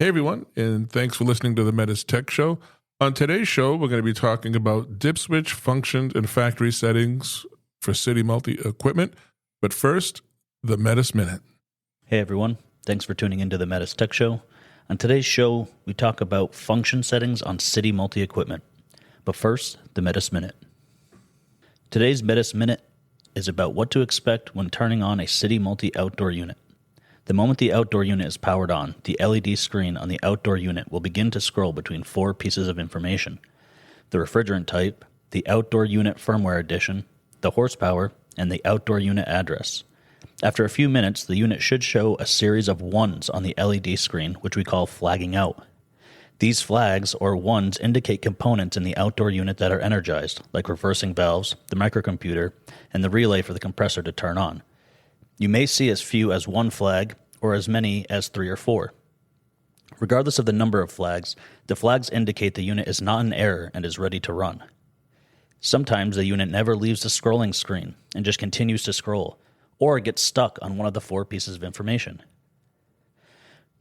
Hey everyone, and thanks for listening to the METUS Tech Show. On today's show, we're going to be talking about dipswitch functions and factory settings for city multi-equipment. But first, the METUS Minute. Hey everyone, thanks for tuning into the METUS Tech Show. On today's show, we talk about function settings on city multi-equipment. But first, the METUS Minute. Today's METUS Minute is about what to expect when turning on a city multi-outdoor unit. The moment the outdoor unit is powered on, the LED screen on the outdoor unit will begin to scroll between four pieces of information: the refrigerant type, the outdoor unit firmware edition, the horsepower, and the outdoor unit address. After a few minutes, the unit should show a series of ones on the LED screen, which we call flagging out. These flags, or ones, indicate components in the outdoor unit that are energized, like reversing valves, the microcomputer, and the relay for the compressor to turn on. You may see as few as one flag, or as many as 3 or 4. Regardless of the number of flags, the flags indicate the unit is not in error and is ready to run. Sometimes the unit never leaves the scrolling screen and just continues to scroll, or gets stuck on one of the 4 pieces of information.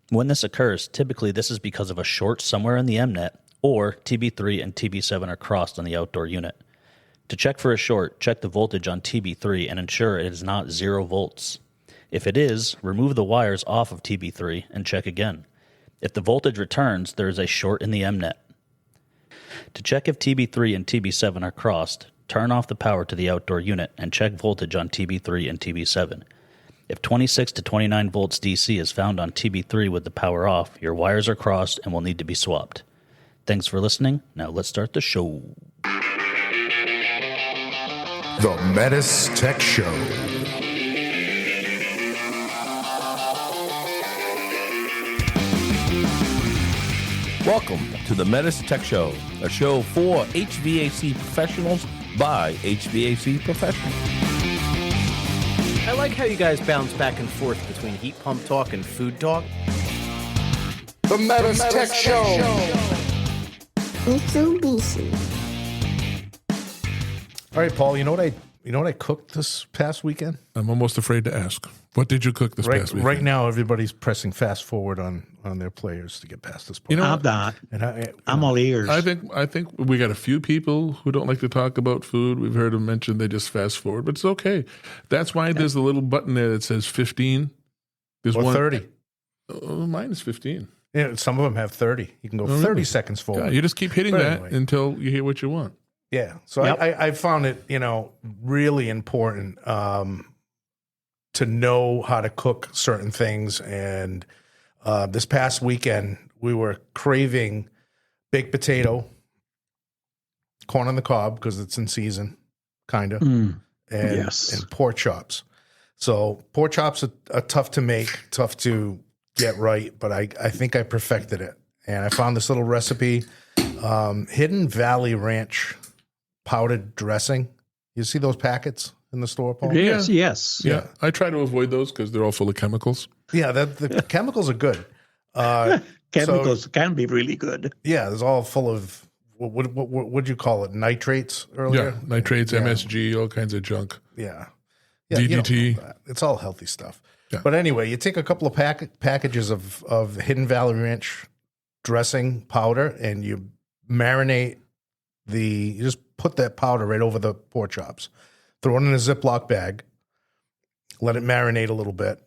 When this occurs, typically this is because of a short somewhere in the MNet, or TB3 and TB7 are crossed on the outdoor unit. To check for a short, check the voltage on TB3 and ensure it is not 0 volts. If it is, remove the wires off of TB3 and check again. If the voltage returns, there is a short in the MNet. To check if TB3 and TB7 are crossed, turn off the power to the outdoor unit and check voltage on TB3 and TB7. If 26 to 29 volts DC is found on TB3 with the power off, your wires are crossed and will need to be swapped. Thanks for listening. Now let's start the show. The METUS Tech Show. Welcome to the METUS Tech Show, a show for HVAC professionals by HVAC professionals. I like how you guys bounce back and forth between heat pump talk and food talk. The METUS Tech Show. Mitsubishi. All right, Paul, you know what I cooked this past weekend? I'm almost afraid to ask. What did you cook this past weekend? Right now, everybody's pressing fast forward on their players to get past this point. You know, I'm not. And I'm all ears. I think we got a few people who don't like to talk about food. We've heard them mention they just fast forward, but it's okay. That's why there's a little button there that says 15. There's or one 30. Oh, mine is 15. Yeah, some of them have 30. You can go 30 seconds forward. Yeah, you just keep hitting But that anyway. until you hear what you want. Yeah, so Yep. I found it, really important to know how to cook certain things. And this past weekend, we were craving baked potato, corn on the cob because it's in season, kind of, and pork chops. So pork chops are tough to make, tough to get right, but I think I perfected it. And I found this little recipe, Hidden Valley Ranch powdered dressing. You see those packets in the store, Paul? Yes. Yeah, I try to avoid those because they're all full of chemicals. Yeah, the chemicals are good. Chemicals can be really good. Yeah, it's all full of, what would you call it, nitrates earlier? Yeah, nitrates, MSG, all kinds of junk. Yeah. DDT. You don't know that. It's all healthy stuff. Yeah. But anyway, you take a couple of packages of Hidden Valley Ranch dressing powder and you marinate you just put that powder right over the pork chops. Throw it in a Ziploc bag. Let it marinate a little bit.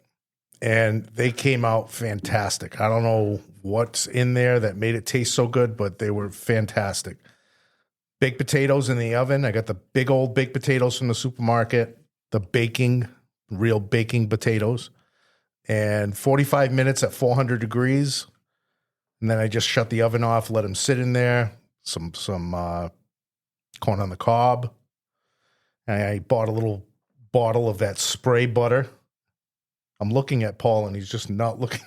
And they came out fantastic. I don't know what's in there that made it taste so good, but they were fantastic. Baked potatoes in the oven. I got the big old baked potatoes from the supermarket, real baking potatoes, and 45 minutes at 400 degrees. And then I just shut the oven off, let them sit in there. Some corn on the cob. And I bought a little bottle of that spray butter. I'm looking at Paul, and he's just not looking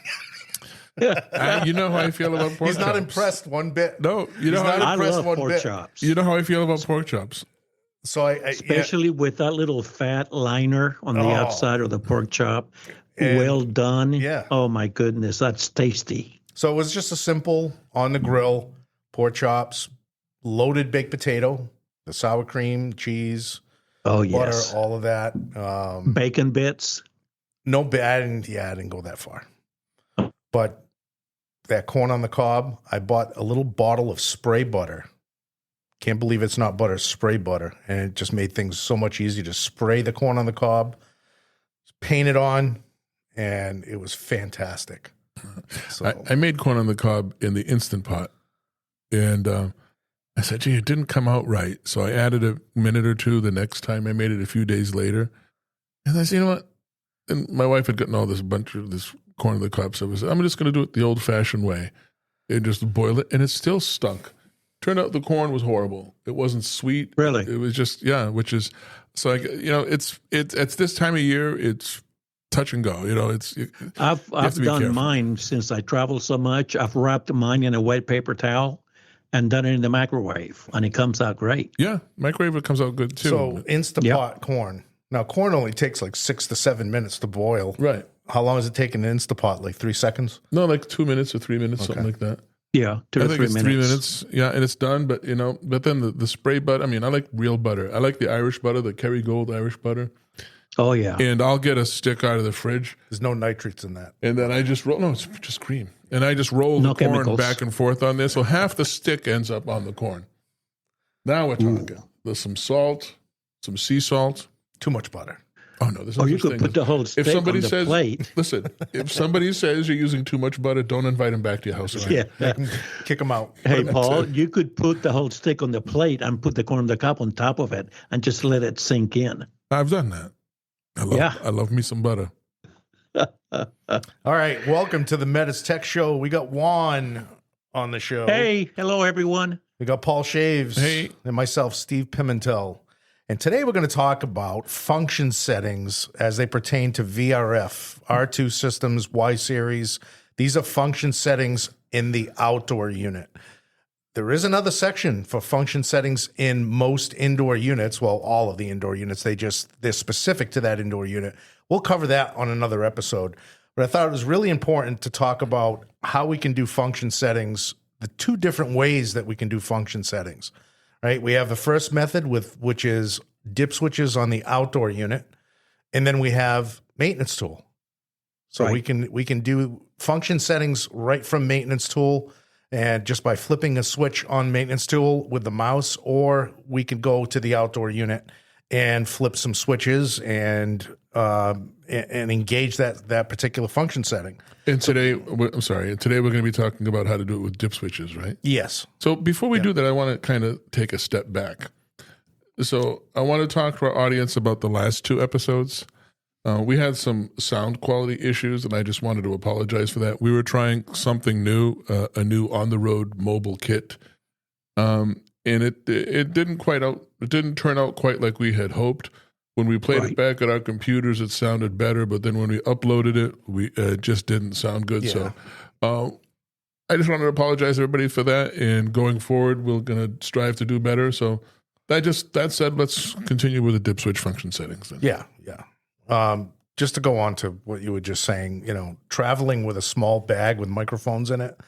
at me. You know how I feel about pork chops. He's not impressed one bit. No, you know He's how not I impressed love one pork bit. chops. You know how I feel about pork chops. So Especially with that little fat liner on the Oh. outside of the pork chop. And- Well done. Yeah. Oh, my goodness. That's tasty. So it was just a simple on the grill, pork chops, loaded baked potato, the sour cream, cheese, Oh, butter, yes. all of that. Bacon bits. No bad. I didn't go that far. But that corn on the cob, I bought a little bottle of spray butter. Can't believe it's not butter, spray butter. And it just made things so much easier to spray the corn on the cob, paint it on, and it was fantastic. So I made corn on the cob in the Instant Pot, and I said, gee, it didn't come out right. So I added a minute or two the next time I made it a few days later. And I said, you know what? And my wife had gotten all this bunch of this corn on the cob. So I said, I'm just going to do it the old-fashioned way and just boil it. And it still stunk. Turned out the corn was horrible. It wasn't sweet. Really? It was just, which is, so, it's this time of year, it's touch and go. I've done careful. mine since I travel so much. I've wrapped mine in a wet paper towel and done it in the microwave, and it comes out great. Yeah, microwave, it comes out good too. So Instant Pot corn. Now, corn only takes like 6 to 7 minutes to boil. Right. How long does it take in an Instant Pot? Like 3 seconds? No, like 2 minutes or 3 minutes, something like that. Yeah, 2 I or think 3 it's minutes. 3 minutes. Yeah, and it's done. But but then the spray butter. I mean, I like real butter. I like the Irish butter, the Kerrygold Irish butter. Oh, yeah. And I'll get a stick out of the fridge, There's no nitrates in that. and then I just roll. No, it's just cream, and I just roll No the corn chemicals. back and forth on this. So half the stick ends up on the corn. Now we're talking. There's some salt, some sea salt. Too much butter. Oh no, there's no Or you such could thing put as- the whole steak If somebody on the says, plate. listen, if somebody says you're using too much butter, don't invite him back to your house again. Yeah. Kick them out. Hey, Paul, you could put the whole stick on the plate and put the corn on the cob on top of it and just let it sink in. I've done that. I love me some butter. All right. Welcome to the METUS Tech Show. We got Juan on the show. Hey, hello, everyone. We got Paul Shaves. Hey. And myself, Steve Pimentel. And today we're going to talk about function settings as they pertain to VRF, R2 systems, Y series. These are function settings in the outdoor unit. There is another section for function settings in most indoor units. Well, all of the indoor units, they're specific to that indoor unit. We'll cover that on another episode. But I thought it was really important to talk about how we can do function settings, the two different ways that we can do function settings. Right? We have the first method which is dip switches on the outdoor unit, and then we have maintenance tool. So Right. we can do function settings right from maintenance tool, and just by flipping a switch on maintenance tool with the mouse, or we can go to the outdoor unit and flip some switches and engage that particular function setting. And today, we're going to be talking about how to do it with dip switches, right? Yes. So before we do that, I want to kind of take a step back. So I want to talk to our audience about the last 2 episodes. We had some sound quality issues, and I just wanted to apologize for that. We were trying something new, a new on-the-road mobile kit, and it didn't turn out quite like we had hoped. When we played it back at our computers, it sounded better, but then when we uploaded it, it just didn't sound good. Yeah. So I just wanted to apologize to everybody for that, and going forward, we're going to strive to do better. So that said, let's continue with the dip switch function settings then. Yeah. Just to go on to what you were just saying, traveling with a small bag with microphones in it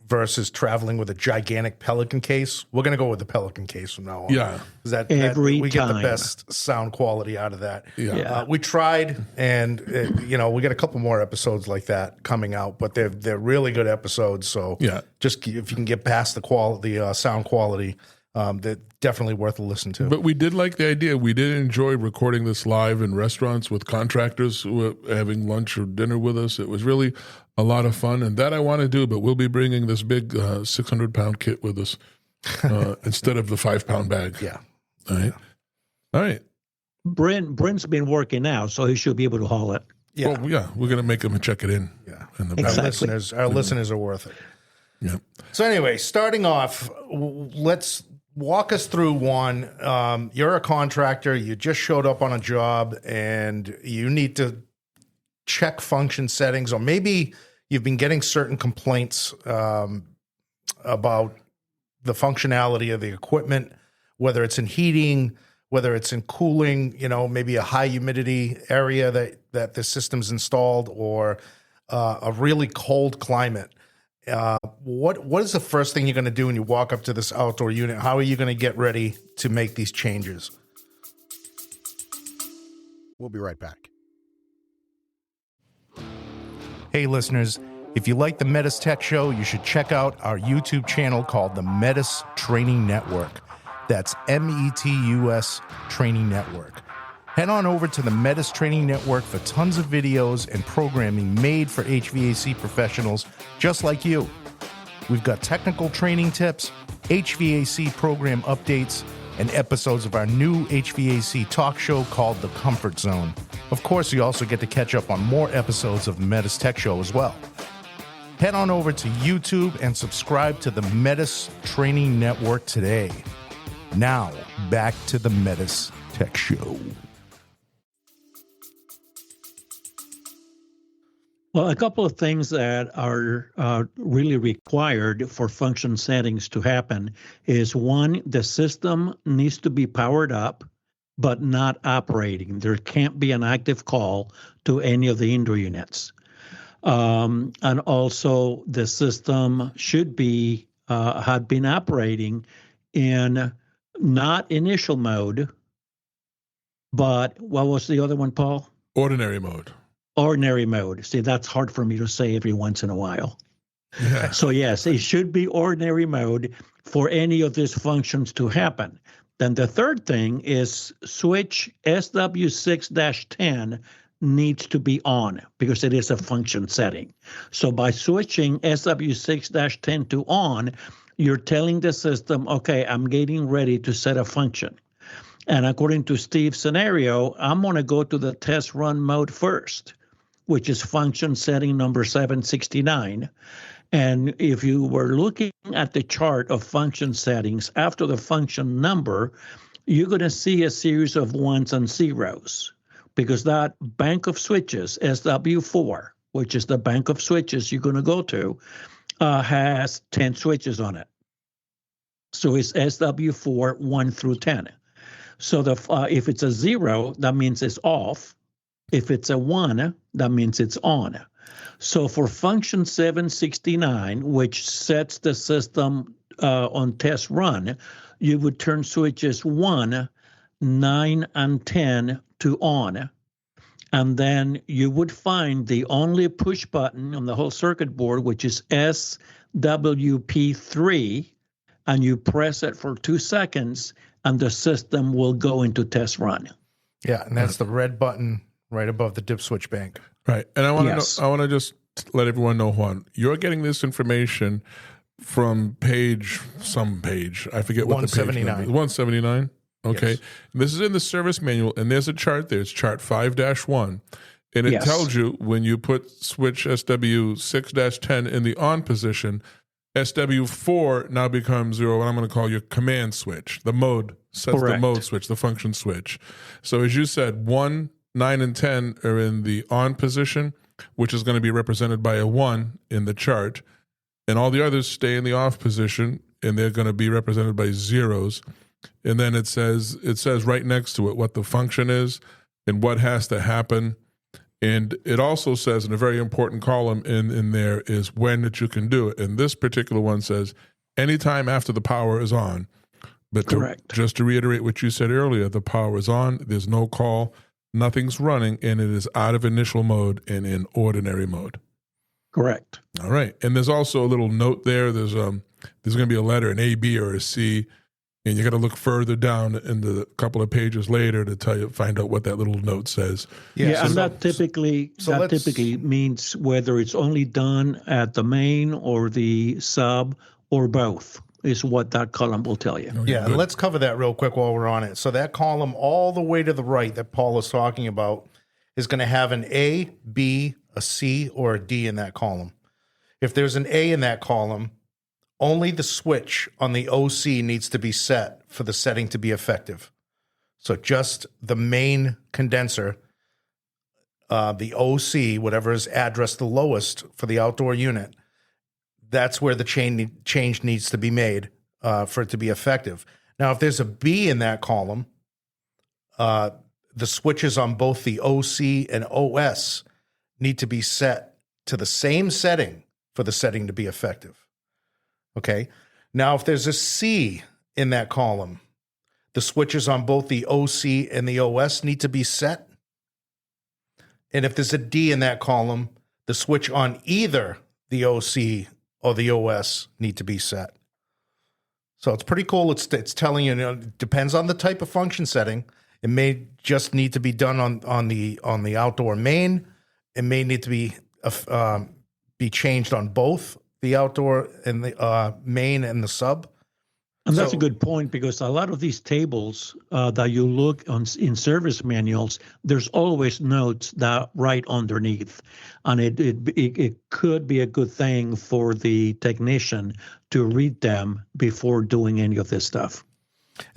versus traveling with a gigantic Pelican case. We're going to go with the Pelican case from now on. Yeah. 'Cause that Every we get the time. best sound quality out of that. Yeah. We tried, and we got a couple more episodes like that coming out, but they're really good episodes. So Yeah. just if you can get past the quality, sound quality, they're definitely worth a listen to. But we did like the idea. We did enjoy recording this live in restaurants with contractors who were having lunch or dinner with us. It was really a lot of fun, and that I want to do, but we'll be bringing this big 600-pound kit with us instead of the 5-pound bag. Yeah. All right. Brent's been working out, so he should be able to haul it. Yeah. Well, yeah, we're going to make them check it in. Yeah. In the Exactly. back. Our listeners are worth it. Yeah. So anyway, starting off, let's walk us through one. You're a contractor. You just showed up on a job, and you need to check function settings, or maybe you've been getting certain complaints about the functionality of the equipment, whether it's in heating, whether it's in cooling, maybe a high humidity area that the system's installed, or a really cold climate. What is the first thing you're going to do when you walk up to this outdoor unit? How are you going to get ready to make these changes? We'll be right back. Hey, listeners, If you like the METUS Tech Show, you should check out our YouTube channel called the METUS Training Network. That's METUS Training Network. Head on over to the METUS Training Network for tons of videos and programming made for HVAC professionals just like you. We've got technical training tips, HVAC program updates, and episodes of our new HVAC talk show called The Comfort Zone. Of course, you also get to catch up on more episodes of the METUS Tech Show as well. Head on over to YouTube and subscribe to the METUS Training Network today. Now, back to the METUS Tech Show. Well, a couple of things that are really required for function settings to happen is, one, the system needs to be powered up, but not operating. There can't be an active call to any of the indoor units. And also the system should be had been operating in not initial mode, but what was the other one, Paul? Ordinary mode. Ordinary mode. See, that's hard for me to say every once in a while. Yeah. So yes, it should be ordinary mode for any of these functions to happen. Then the third thing is switch SW6-10 needs to be on because it is a function setting. So by switching SW6-10 to on, you're telling the system, okay, I'm getting ready to set a function. And according to Steve's scenario, I'm going to go to the test run mode first, which is function setting number 769. And if you were looking at the chart of function settings after the function number, you're going to see a series of ones and zeros, because that bank of switches, SW4, which is the bank of switches you're going to go to, has 10 switches on it. So it's SW4 1 through 10. So if it's a 0, that means it's off. If it's a 1, that means it's on. So for function 769, which sets the system on test run, you would turn switches 1, 9, and 10 to on. And then you would find the only push button on the whole circuit board, which is SWP3, and you press it for 2 seconds, and the system will go into test run. Yeah, and that's the red button right above the dip switch bank. Right. And I want to Yes. I want to just let everyone know, Juan, you're getting this information from some page. I forget what the page 179. number is. 179. Okay. Yes. This is in the service manual, and there's a chart there. It's chart 5-1. And it Yes. tells you when you put switch SW6-10 in the on position, SW4 now becomes 0, what I'm going to call your command switch. The mode sets the Correct. mode switch, the function switch. So as you said, 1, 9, and 10 are in the on position, which is going to be represented by a 1 in the chart. And all the others stay in the off position, and they're going to be represented by zeros. And then it says right next to it what the function is and what has to happen. And it also says in a very important column in there is when that you can do it. And this particular one says anytime after the power is on. But Correct. just to reiterate what you said earlier, the power is on, there's no call, nothing's running, and it is out of initial mode and in ordinary mode. Correct. All right. And there's also a little note there. There's going to be a letter, an A, B, or a C. And you got to look further down in the couple of pages later to find out what that little note says. Yeah, so- and that typically means whether it's only done at the main or the sub or both is what that column will tell you. Yeah, and let's cover that real quick while we're on it. So that column all the way to the right that Paul is talking about is going to have an A, B, a C, or a D in that column. If there's an A in that column, only the switch on the OC needs to be set for the setting to be effective. So just the main condenser, the OC, whatever is addressed the lowest for the outdoor unit, that's where the change needs to be made for it to be effective. Now, if there's a B in that column, the switches on both the OC and OS need to be set to the same setting for the setting to be effective. Okay. Now, if there's a C in that column, the switches on both the OC and the OS need to be set. And if there's a D in that column, the switch on either the OC or the OS need to be set. So it's pretty cool. It's telling you, it depends on the type of function setting. It may just need to be done on the outdoor main. It may need to be changed on both the outdoor and the main and the sub. And that's a good point, because a lot of these tables that you look on in service manuals, there's always notes that right underneath, and it could be a good thing for the technician to read them before doing any of this stuff.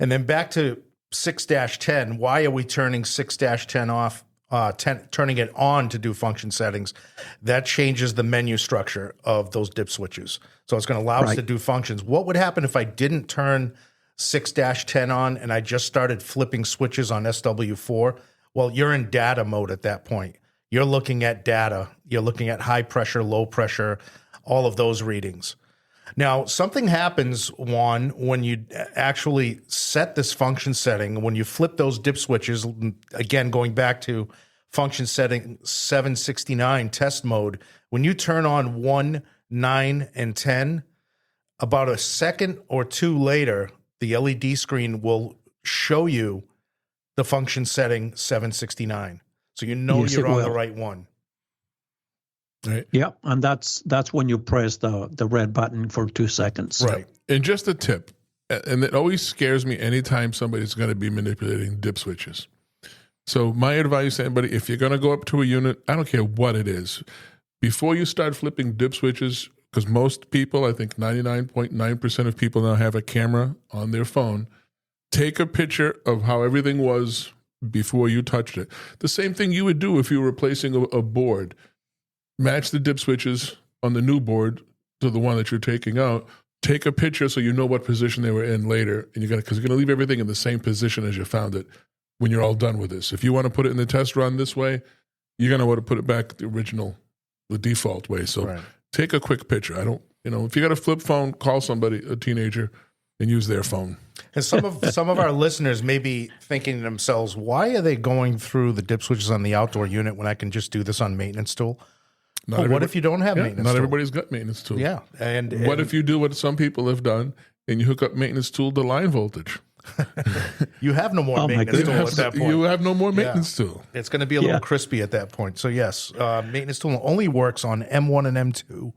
And then back to 6-10. Why are we turning 6-10 off? Turning it on to do function settings, that changes the menu structure of those dip switches. So it's going to allow us to do functions. What would happen if I didn't turn 6-10 on and I just started flipping switches on SW4? Well, you're in data mode at that point. You're looking at data. You're looking at high pressure, low pressure, all of those readings. Now, something happens, Juan, when you actually set this function setting, when you flip those dip switches, again, going back to function setting 769 test mode, when you turn on 1, 9, and 10, about a second or two later, the LED screen will show you the function setting 769. So you know you're on the right one. Right. Yeah, and that's when you press the red button for 2 seconds. Right. And just a tip, and it always scares me anytime somebody's going to be manipulating dip switches. So my advice to anybody, if you're going to go up to a unit, I don't care what it is, before you start flipping dip switches, because most people, I think 99.9% of people now have a camera on their phone, take a picture of how everything was before you touched it. The same thing you would do if you were replacing a board. Match the dip switches on the new board to the one that you're taking out. Take a picture so you know what position they were in later, and because you're going to leave everything in the same position as you found it when you're all done with this. If you want to put it in the test run this way, you're going to want to put it back the original, the default way. So take a quick picture. If you got a flip phone, call somebody, a teenager, and use their phone. And some of our listeners may be thinking to themselves, why are they going through the dip switches on the outdoor unit when I can just do this on maintenance tool? Well, what if you don't have maintenance tool? Not tool? everybody's got maintenance tool. Yeah. And what if you do what some people have done and you hook up maintenance tool to line voltage? You have no more maintenance tool at that point. You have no more maintenance tool. It's going to be a little crispy at that point. So yes, maintenance tool only works on M1 and M2,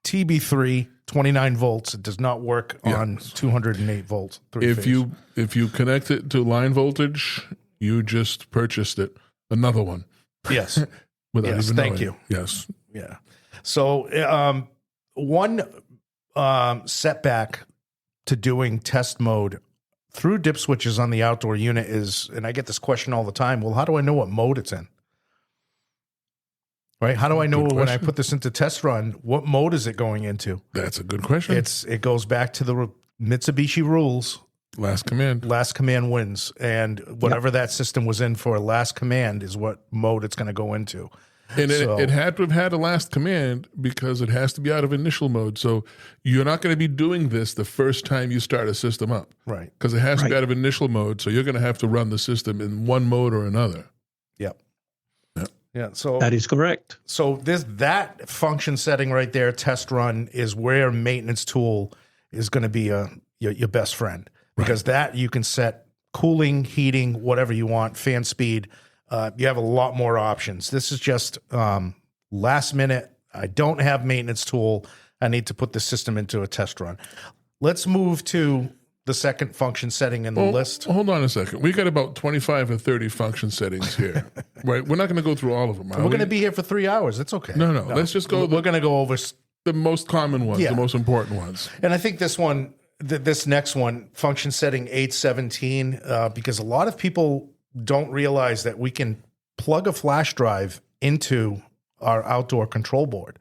TB3, 29 volts. It does not work on 208 volts. If you connect it to line voltage, you just purchased it. Another one. Yes. Thank you. Yes. Yeah. So one setback to doing test mode through dip switches on the outdoor unit is, and I get this question all the time, well, how do I know what mode it's in? Right? How do I know when I put this into test run, what mode is it going into? That's a good question. It goes back to the Mitsubishi rules. Last command. Last command wins. And whatever that system was in for last command is what mode it's going to go into. And it had to have had a last command because it has to be out of initial mode. So you're not going to be doing this the first time you start a system up. Right. Because it has to be out of initial mode. So you're going to have to run the system in one mode or another. Yep. Yeah. So that is correct. So that function setting right there, test run, is where maintenance tool is going to be your best friend. Because that you can set cooling, heating, whatever you want, fan speed. You have a lot more options. This is just last minute. I don't have maintenance tool. I need to put the system into a test run. Let's move to the second function setting in the list. Hold on a second. We got about 25 or 30 function settings here. Right? We're not going to go through all of them. We're going to be here for 3 hours. It's okay. No. Let's just go. We're going to go over the most common ones, the most important ones. And I think this one, this next one, function setting 817, because a lot of people don't realize that we can plug a flash drive into our outdoor control board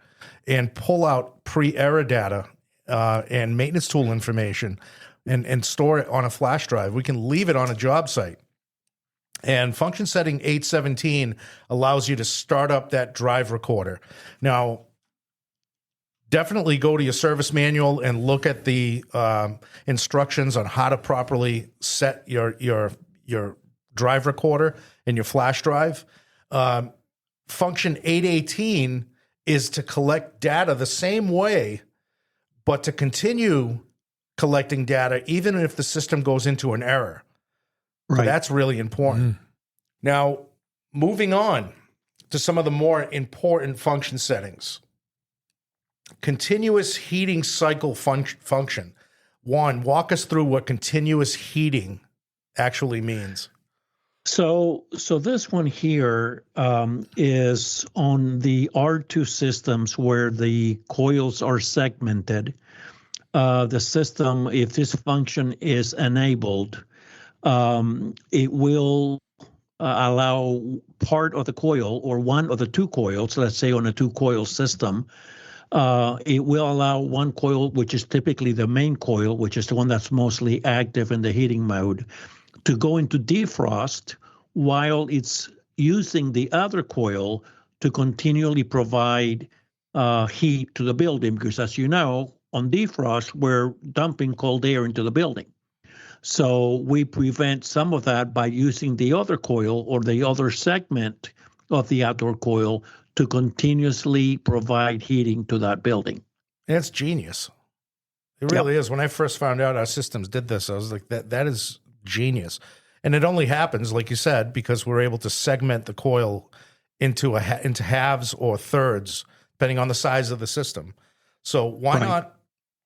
and pull out pre-error data and maintenance tool information and store it on a flash drive. We can leave it on a job site. And function setting 817 allows you to start up that drive recorder. Now, definitely go to your service manual and look at the instructions on how to properly set your drive recorder and your flash drive. Function 818 is to collect data the same way, but to continue collecting data even if the system goes into an error. So Right. that's really important. Now, moving on to some of the more important function settings. Continuous heating cycle function. Juan, walk us through what continuous heating actually means. So this one here is on the R2 systems where the coils are segmented. The system, if this function is enabled, it will allow part of the coil or one of the two coils, let's say on a two-coil system, it will allow one coil, which is typically the main coil, which is the one that's mostly active in the heating mode, to go into defrost while it's using the other coil to continually provide heat to the building. Because as you know, on defrost, we're dumping cold air into the building. So we prevent some of that by using the other coil or the other segment of the outdoor coil to continuously provide heating to that building. And it's genius. It really is. When I first found out our systems did this, I was like, that is genius. And it only happens, like you said, because we're able to segment the coil into into halves or thirds, depending on the size of the system. So why not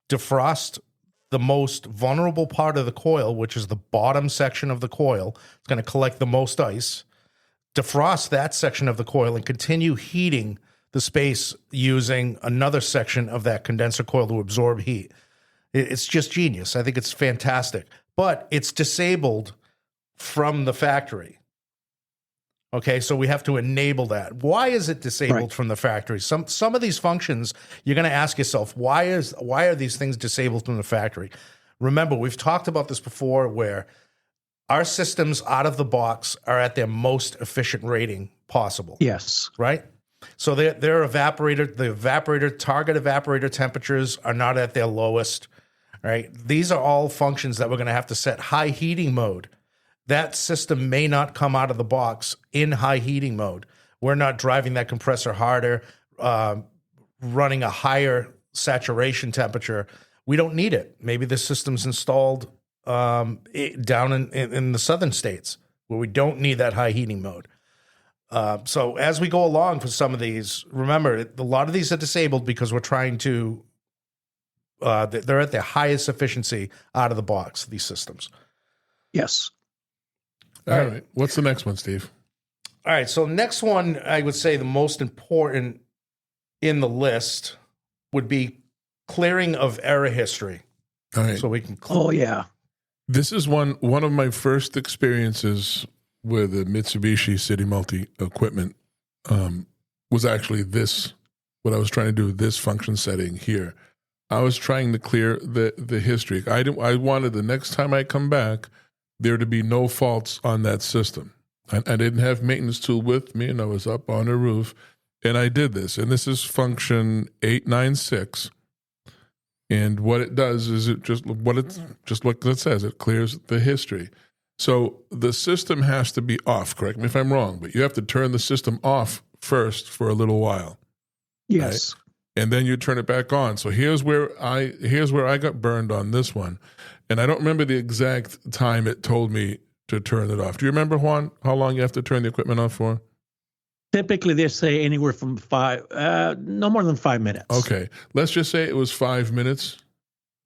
defrost the most vulnerable part of the coil, which is the bottom section of the coil? It's going to collect the most ice. Defrost that section of the coil and continue heating the space using another section of that condenser coil to absorb heat. It's just genius. I think it's fantastic. But it's disabled from the factory. Okay, so we have to enable that. Why is it disabled from the factory? Some of these functions, you're going to ask yourself, why are these things disabled from the factory? Remember, we've talked about this before, where our systems out of the box are at their most efficient rating possible. Yes. Right? So the target evaporator temperatures are not at their lowest. Right? These are all functions that we're going to have to set high heating mode. That system may not come out of the box in high heating mode. We're not driving that compressor harder, running a higher saturation temperature. We don't need it. Maybe the system's installed down in the southern states where we don't need that high heating mode. So as we go along for some of these, remember, a lot of these are disabled because we're trying to, they're at their highest efficiency out of the box, these systems. Yes. All right. What's the next one, Steve? All right. So next one, I would say the most important in the list would be clearing of error history. All right. So we can. Oh, yeah. This is one of my first experiences with the Mitsubishi City Multi equipment. Was actually this, what I was trying to do with this function setting here. I was trying to clear the history. I wanted the next time I come back, there to be no faults on that system. I didn't have maintenance tool with me, and I was up on a roof, and I did this. And this is function 896. And what it does is just like it says, it clears the history. So the system has to be off. Correct me if I'm wrong, but you have to turn the system off first for a little while. Yes. Right? And then you turn it back on. So here's where I got burned on this one. And I don't remember the exact time it told me to turn it off. Do you remember, Juan, how long you have to turn the equipment off for? Typically, they say anywhere from no more than 5 minutes. Okay. Let's just say it was 5 minutes.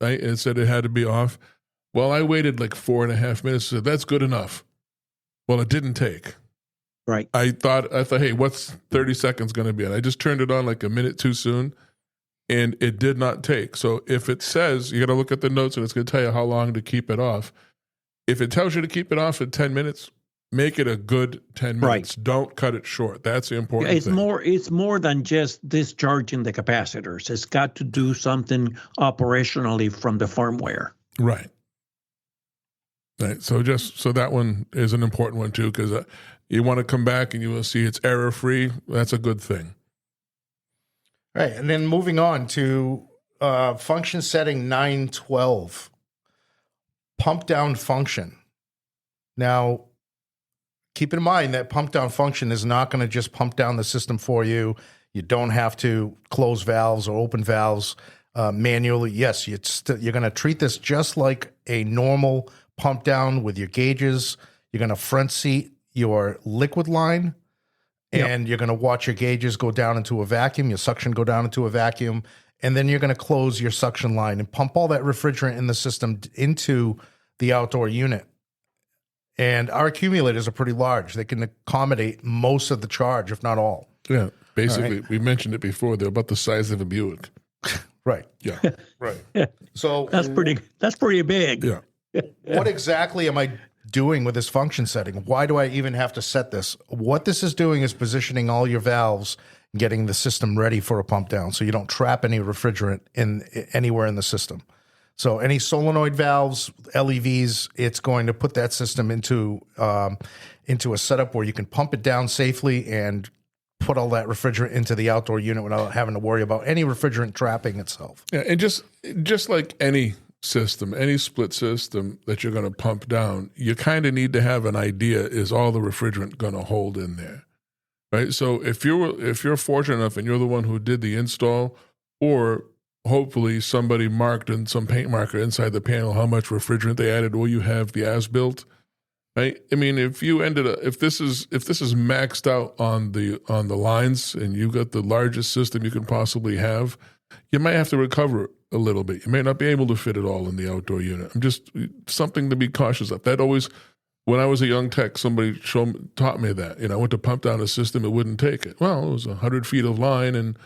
Right? It said it had to be off. Well, I waited like 4.5 minutes. So that's good enough. Well, it didn't take. Right. I thought, hey, what's 30 seconds going to be? And I just turned it on like a minute too soon. And it did not take. So if it says, you got to look at the notes and it's going to tell you how long to keep it off. If it tells you to keep it off at 10 minutes, make it a good 10 minutes. Right. Don't cut it short. That's the important thing. It's more than just discharging the capacitors. It's got to do something operationally from the firmware. Right. Right. So that one is an important one too, because you want to come back and you will see it's error free. That's a good thing. Right, and then moving on to function setting 912, pump down function. Now, keep in mind that pump down function is not going to just pump down the system for you. You don't have to close valves or open valves manually. Yes, you're going to treat this just like a normal pump down with your gauges. You're going to front seat your liquid line, and you're going to watch your gauges go down into a vacuum, your suction go down into a vacuum, and then you're going to close your suction line and pump all that refrigerant in the system into the outdoor unit. And our accumulators are pretty large. They can accommodate most of the charge, if not all. Yeah, basically, we mentioned it before. They're about the size of a Buick. Right. Yeah. Right. So That's pretty big. Yeah. what exactly am I doing with this function setting? Why do I even have to set this? What this is doing is positioning all your valves, getting the system ready for a pump down, so you don't trap any refrigerant anywhere in the system. So any solenoid valves, LEVs, it's going to put that system into a setup where you can pump it down safely and put all that refrigerant into the outdoor unit without having to worry about any refrigerant trapping itself. Yeah, and just like any system, any split system that you're going to pump down, you kind of need to have an idea, is all the refrigerant going to hold in there, right? So if you're fortunate enough and you're the one who did the install, or hopefully somebody marked in some paint marker inside the panel how much refrigerant they added, or you have the as-built, right? I mean, if this is maxed out on the lines and you've got the largest system you can possibly have, you might have to recover a little bit. You may not be able to fit it all in the outdoor unit. Just something to be cautious of. That always, when I was a young tech, somebody taught me that. I went to pump down a system, it wouldn't take it. Well, it was 100 feet of line, and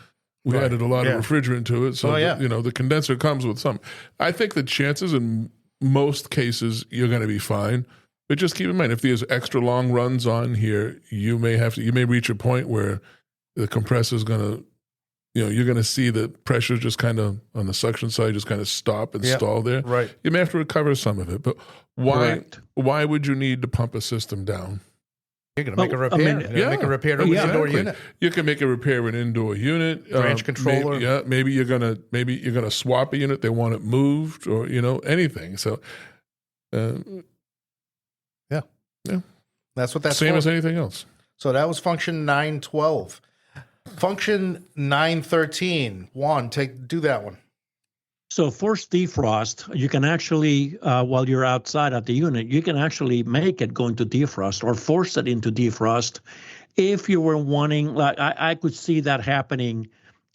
we added a lot of refrigerant to it. So, the condenser comes with some. I think the chances in most cases, you're going to be fine. But just keep in mind, if there's extra long runs on here, you may reach a point where the compressor is going to, you're going to see the pressure just kind of on the suction side just kind of stop and stall there. Right. You may have to recover some of it. But why would you need to pump a system down? You're going to make a repair. Make a repair to an indoor unit. You can make a repair of an indoor unit. Branch controller. Maybe you're gonna swap a unit. They want it moved, or anything. So, that's what that's same for. as anything else. So that was function 912. Function 913. Juan, do that one. So force defrost, you can actually, while you're outside at the unit, you can actually make it go into defrost or force it into defrost. If you were wanting, like I could see that happening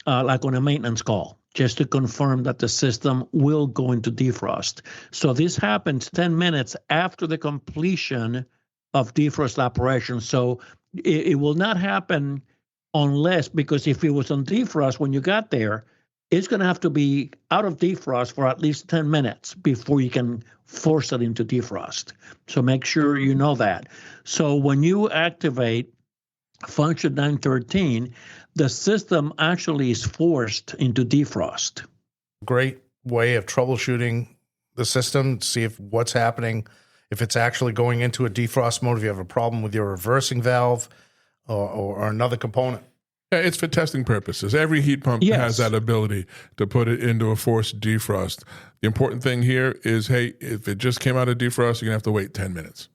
like on a maintenance call, just to confirm that the system will go into defrost. So this happens 10 minutes after the completion of defrost operation. So it will not happen unless, because if it was on defrost when you got there, it's going to have to be out of defrost for at least 10 minutes before you can force it into defrost. So make sure you know that. So when you activate function 913, the system actually is forced into defrost. Great way of troubleshooting the system to see if what's happening, if it's actually going into a defrost mode, if you have a problem with your reversing valve or another component. Yeah, it's for testing purposes. Every heat pump has that ability to put it into a forced defrost. The important thing here is, hey, if it just came out of defrost, you're going to have to wait 10 minutes.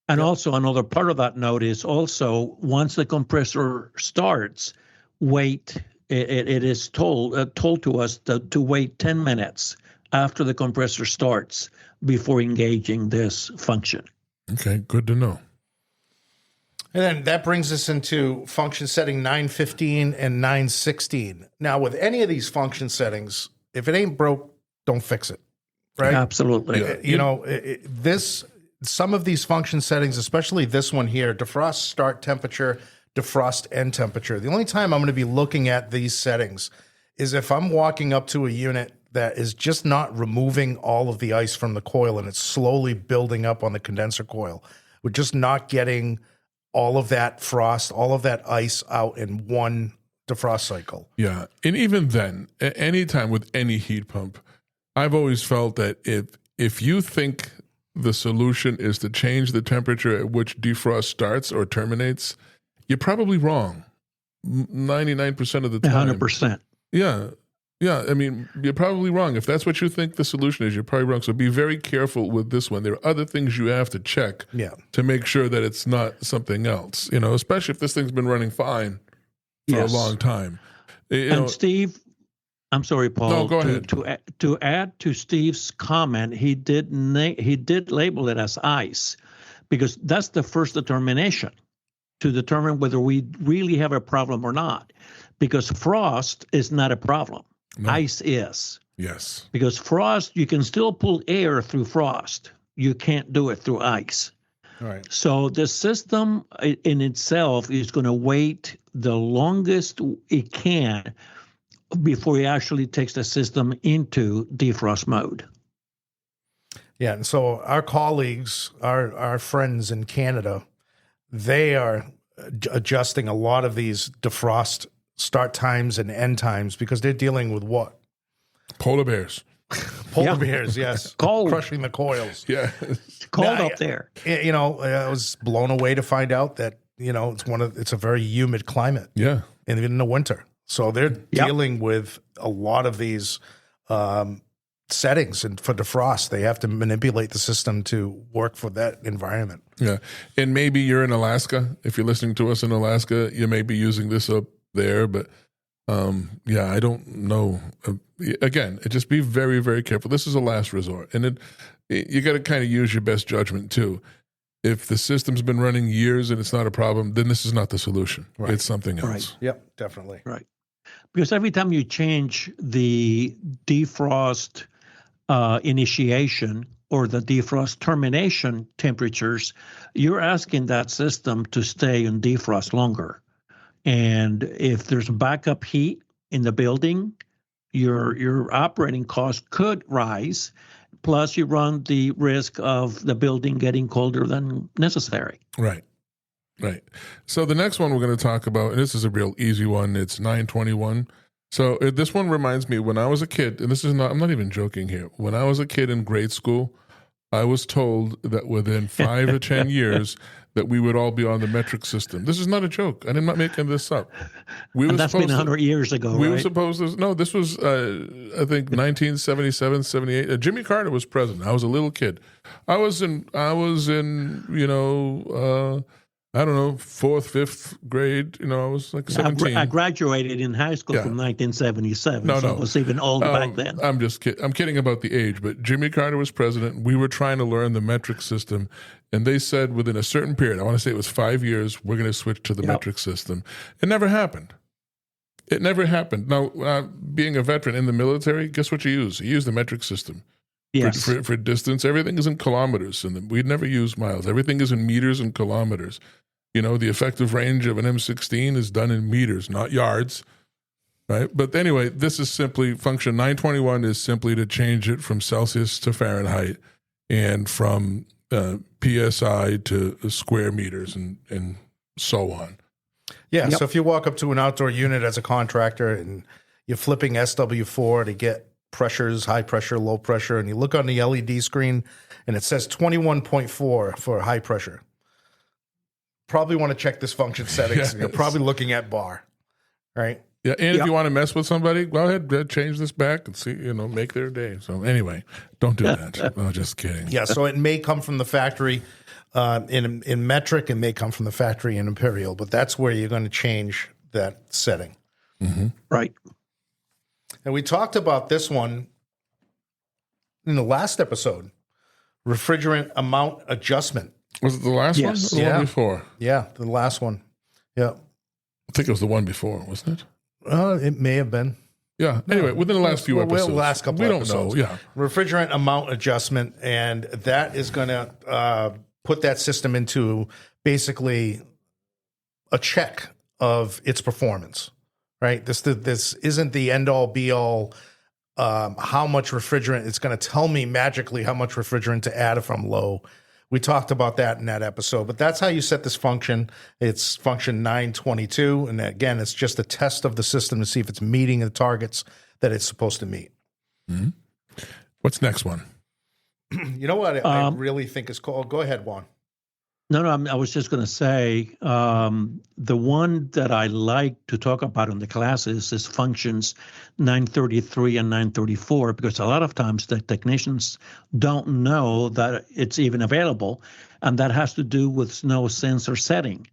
And also another part of that note is also once the compressor starts, wait. It is told to us to wait 10 minutes after the compressor starts before engaging this function. Okay, good to know. And then that brings us into function setting 915 and 916. Now, with any of these function settings, if it ain't broke, don't fix it, right? Absolutely. Some of these function settings, especially this one here, defrost start temperature, defrost end temperature. The only time I'm going to be looking at these settings is if I'm walking up to a unit that is just not removing all of the ice from the coil and it's slowly building up on the condenser coil. We're just not getting all of that frost, all of that ice out in one defrost cycle. Yeah. And even then, anytime with any heat pump, I've always felt that if you think the solution is to change the temperature at which defrost starts or terminates, you're probably wrong 99% of the time. 100%. Yeah. Yeah, I mean, you're probably wrong. If that's what you think the solution is, you're probably wrong. So be very careful with this one. There are other things you have to check to make sure that it's not something else, especially if this thing's been running fine. for Yes. a long time. You And know, Steve, I'm sorry, Paul. No, go ahead. To add to Steve's comment, he did label it as ice, because that's the first determination to determine whether we really have a problem or not. Because frost is not a problem, No. ice is. yes. Because frost, you can still pull air through frost. You can't do it through ice. All right. So the system in itself is going to wait the longest it can before it actually takes the system into defrost mode. Yeah, and so our colleagues, our friends in Canada, they are adjusting a lot of these defrost start times and end times because they're dealing with what? Polar bears. Polar bears, yes. Cold. Crushing the coils. Yeah. Cold Now, up there. You know, I was blown away to find out that, you know, it's a very humid climate yeah. even in the winter. So they're dealing with a lot of these settings, and for defrost, they have to manipulate the system to work for that environment. Yeah. And maybe you're in Alaska. If you're listening to us in Alaska, you may be using this up there. But yeah, I don't know. Again, just be very, very careful. This is a last resort. And you got to kind of use your best judgment too. If the system's been running years and it's not a problem, then this is not the solution. Right. It's something else. Right. Yep, definitely. Right. Because every time you change the defrost initiation or the defrost termination temperatures, you're asking that system to stay in defrost longer. And if there's backup heat in the building, your operating cost could rise. Plus, you run the risk of the building getting colder than necessary. Right. Right. So the next one we're going to talk about, and this is a real easy one, it's 921. So this one reminds me when I was a kid, and I'm not even joking here. When I was a kid in grade school, I was told that within 5 or 10 years that we would all be on the metric system. This is not a joke. I'm not making this up. That's been 100 years ago, we right? were supposed to, no, this was, I think, 1977, 78. Jimmy Carter was president. I was a little kid. I was in you know, I don't know, 4th, 5th grade. You know, I was like 17. I graduated in high school from 1977, so I was even old back then. I'm just kidding. I'm kidding about the age, but Jimmy Carter was president. We were trying to learn the metric system, and they said within a certain period, I want to say it was 5 years, we're going to switch to the metric system. It never happened. It never happened. Now, being a veteran in the military, guess what you use? You use the metric system. Yes. For distance, everything is in kilometers, and we'd never use miles. Everything is in meters and kilometers. You know, the effective range of an M16 is done in meters, not yards, right? But anyway, this is simply function 921 is simply to change it from Celsius to Fahrenheit and from PSI to square meters and so on. Yeah, so if you walk up to an outdoor unit as a contractor and you're flipping SW4 to get pressures, high pressure, low pressure, and you look on the LED screen and it says 21.4 for high pressure. Probably want to check this function settings. Yes. You're probably looking at bar, right? Yeah, and if you want to mess with somebody, go ahead, change this back and see, you know, make their day. So anyway, don't do that. No, just kidding. Yeah, so it may come from the factory in metric, and may come from the factory in imperial, but that's where you're going to change that setting. Mm-hmm. Right. And we talked about this one in the last episode, refrigerant amount adjustment. Was it the last one or the one before? Yeah, the last one. Yeah. I think it was the one before, wasn't it? It may have been. Yeah. Anyway, within the last few episodes. The last couple we episodes. don't know. Yeah. Refrigerant amount adjustment, and that is going to put that system into basically a check of its performance, right? This isn't the end-all, be-all how much refrigerant. It's going to tell me magically how much refrigerant to add if I'm low. We talked about that in that episode, but that's how you set this function. It's function 922. And again, it's just a test of the system to see if it's meeting the targets that it's supposed to meet. Mm-hmm. What's next one? You know what I really think is called? Go ahead, Juan. No, I was just going to say the one that I like to talk about in the classes is functions 933 and 934, because a lot of times the technicians don't know that it's even available, and that has to do with snow sensor setting.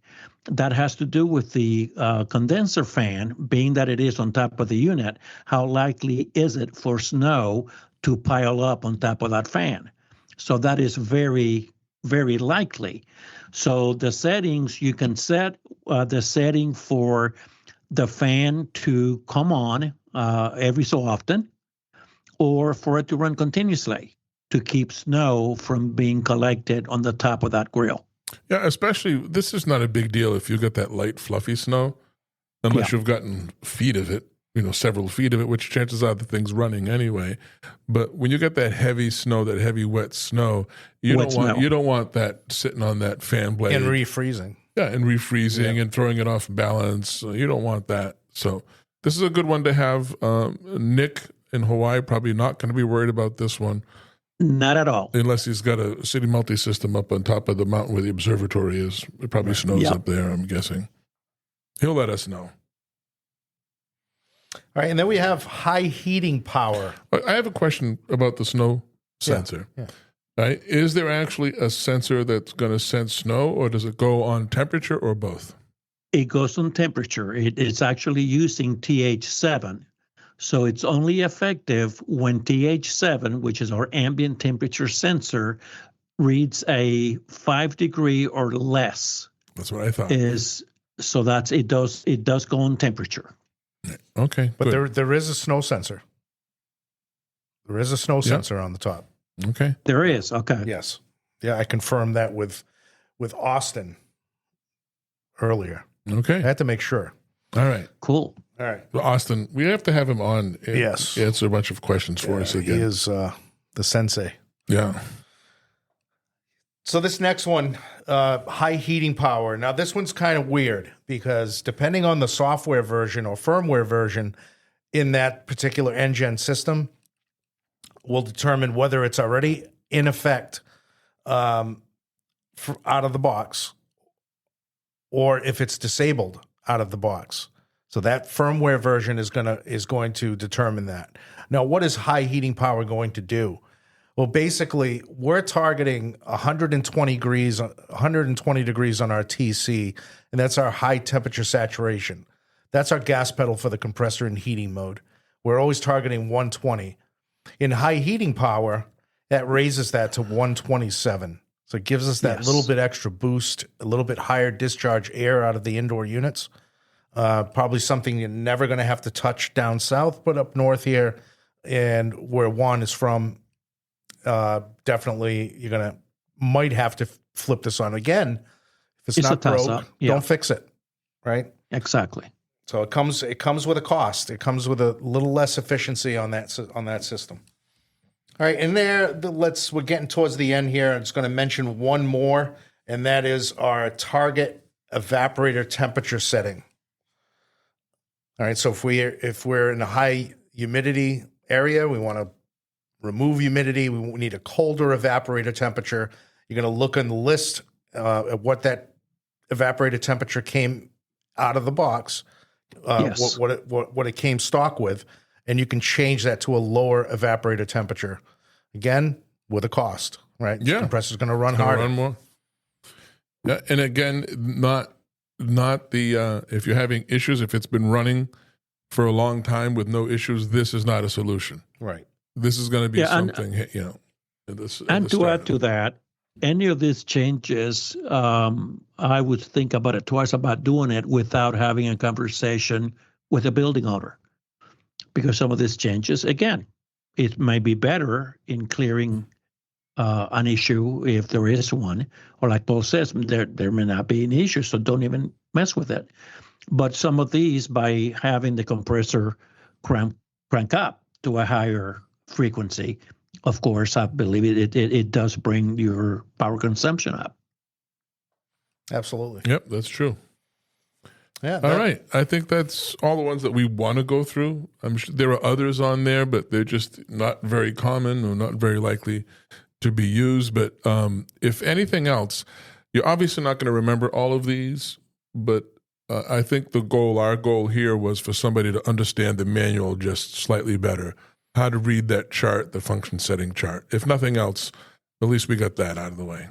That has to do with the condenser fan, being that it is on top of the unit. How likely is it for snow to pile up on top of that fan? So that is very, very likely. So the settings, you can set the setting for the fan to come on every so often, or for it to run continuously to keep snow from being collected on the top of that grill. Yeah, especially, this is not a big deal if you get that light, fluffy snow, unless you've gotten feet of it, several feet of it, which chances are the thing's running anyway. But when you get that heavy snow, that heavy wet snow, you don't want that sitting on that fan blade. And refreezing. Yeah, and refreezing and throwing it off balance. You don't want that. So this is a good one to have. Nick in Hawaii probably not going to be worried about this one. Not at all. Unless he's got a city multi-system up on top of the mountain where the observatory is. It probably snows up there, I'm guessing. He'll let us know. All right, and then we have high heating power. I have a question about the snow sensor. Yeah. Right? Is there actually a sensor that's going to sense snow, or does it go on temperature, or both? It goes on temperature. It's actually using TH7. So it's only effective when TH7, which is our ambient temperature sensor, reads a 5 degree or less. That's what I thought. It does go on temperature. Okay. But there is a snow sensor. There is a snow sensor on the top. Okay. There is. Okay. Yes. Yeah, I confirmed that with Austin earlier. Okay. I had to make sure. All right. Cool. All right. Well, Austin, we have to have him on and answer a bunch of questions for us again. He is the sensei. Yeah. So this next one, high heating power. Now this one's kind of weird because depending on the software version or firmware version in that particular NGen system will determine whether it's already in effect out of the box or if it's disabled out of the box. So that firmware version is going to determine that. Now, what is high heating power going to do? Well, basically, we're targeting 120 degrees on our TC, and that's our high temperature saturation. That's our gas pedal for the compressor and heating mode. We're always targeting 120. In high heating power, that raises that to 127. So it gives us that little bit extra boost, a little bit higher discharge air out of the indoor units. Probably something you're never going to have to touch down south, but up north here and where Juan is from, definitely you're might have to flip this on again. If it's not broke, don't fix it, right? Exactly. So it comes with a cost. It comes with a little less efficiency on that system. All right, and we're getting towards the end here. I'm just going to mention one more, and that is our target evaporator temperature setting. All right, so if we're in a high humidity area, we want to remove humidity. We need a colder evaporator temperature. You're going to look in the list at what that evaporator temperature came out of the box, what it came stock with, and you can change that to a lower evaporator temperature. Again, with a cost, right? Yeah, the compressor's going to run harder. Run more. Yeah, and again, not the if you're having issues, if it's been running for a long time with no issues, this is not a solution. Right. This is going to be something, And to add to that, any of these changes, I would think about it twice about doing it without having a conversation with a building owner. Because some of these changes, again, it may be better in clearing an issue if there is one, or like Paul says, there may not be an issue, so don't even mess with it. But some of these, by having the compressor crank up to a higher frequency, of course, I believe it does bring your power consumption up. Absolutely. Yep, that's true. Yeah. All right. I think that's all the ones that we want to go through. I'm sure there are others on there, but they're just not very common or not very likely to be used. But if anything else, You're obviously not going to remember all of these, but I think our goal here was for somebody to understand the manual just slightly better, how to read that chart, the function setting chart. If nothing else, at least we got that out of the way.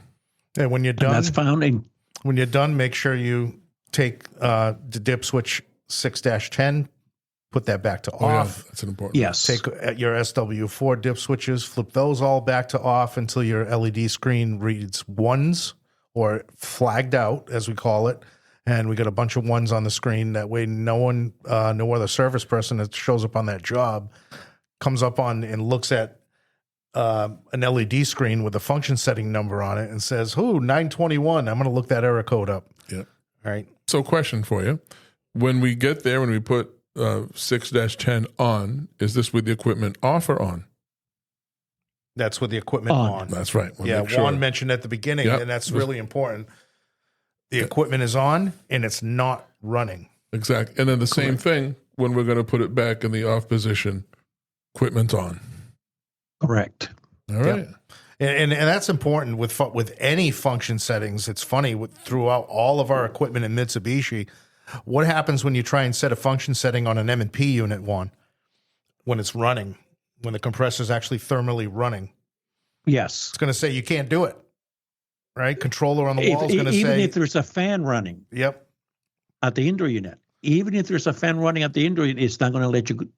And when you're done, And that's found in when you're done, make sure you take the dip switch 6-10, put that back to off. Yeah, that's an important. yes. Take your SW4 dip switches, flip those all back to off until your LED screen reads ones or flagged out, as we call it. And we got a bunch of ones on the screen. That way, no other service person that shows up on that job comes up on and looks at an LED screen with a function setting number on it and says, 921. I'm going to look that error code up. Yeah. All right. So, question for you: when we get there, when we put 6-10 on, is this with the equipment off or on? That's with the equipment on. That's right. We'll Yeah, make sure. Juan mentioned at the beginning, Yep. and that's really important. The equipment is on, and it's not running. Exactly. And then the same thing when we're going to put it back in the off position, equipment on. Correct. All right. And that's important with any function settings. It's funny, throughout all of our equipment in Mitsubishi, what happens when you try and set a function setting on an M&P unit, Juan, when it's running, when the compressor is actually thermally running? Yes. It's going to say you can't do it, right? Controller on the wall is going to say... Even if there's a fan running Yep. at the indoor unit, even if there's a fan running at the indoor unit, it's not going to let you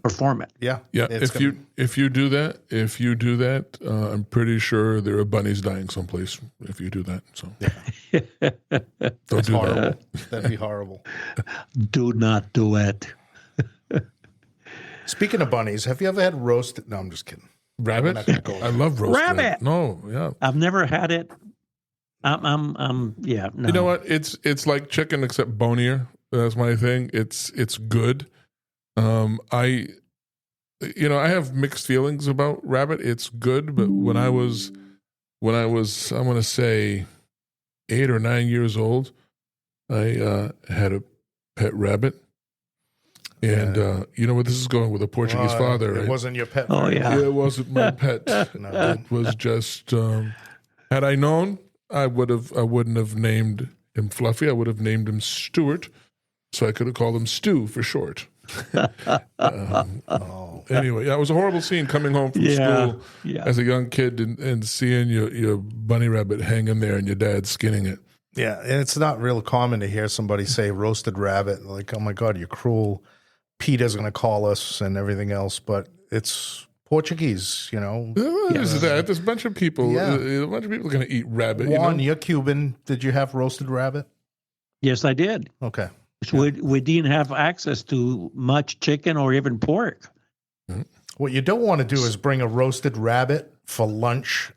perform it. Yeah. Yeah. It's If you do that, I'm pretty sure there are bunnies dying someplace if you do that. So don't do horrible. that. That'd be horrible. Do not do it. Speaking of bunnies, have you ever had roasted? No, I'm just kidding. Rabbit? not gonna go I love roast Rabbit! No, yeah. I've never had it. No. You know what? It's like chicken except bonier. That's my thing. It's good. I have mixed feelings about rabbit. It's good, but when I was I want to say 8 or 9 years old, I had a pet rabbit. And you know where this is going with a Portuguese father, right? It wasn't your pet. Oh, yeah. It wasn't my pet. No. It was just had I known, I wouldn't have named him Fluffy. I would have named him Stuart, so I could have called him Stu for short. Anyway, it was a horrible scene coming home from school as a young kid and seeing your bunny rabbit hanging there and your dad skinning it. Yeah, and it's not real common to hear somebody say roasted rabbit. Like, oh my God, you're cruel. PETA's going to call us and everything else, but it's Portuguese, There's that. There's a bunch of people. Yeah. A bunch of people are going to eat rabbit. Juan, you're Cuban. Did you have roasted rabbit? Yes, I did. Okay. We didn't have access to much chicken or even pork. What you don't want to do is bring a roasted rabbit for lunch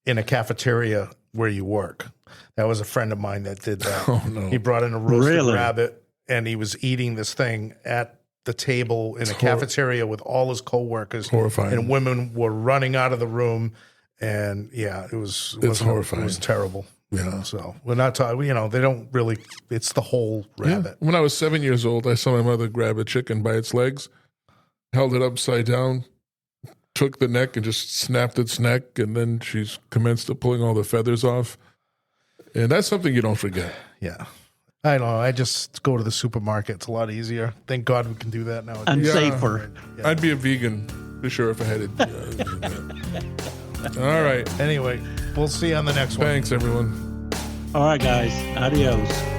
in a cafeteria where you work. That was a friend of mine that did that. Oh, no. He brought in a roasted Really? rabbit, and he was eating this thing at the table in a cafeteria with all his coworkers. Horrifying. And women were running out of the room. And yeah, it's horrifying. It was terrible. Yeah. So we're not talking, they don't really, it's the whole rabbit. When I was 7 years old, I saw my mother grab a chicken by its legs, held it upside down, took the neck and just snapped its neck, and then she commenced pulling all the feathers off. And that's something you don't forget. Yeah. I don't know. I just go to the supermarket. It's a lot easier. Thank God we can do that now. And Yeah. safer. I'd be a vegan for sure if I had it. All right. Anyway, we'll see you on the next one. Thanks, everyone. All right, guys. Adios.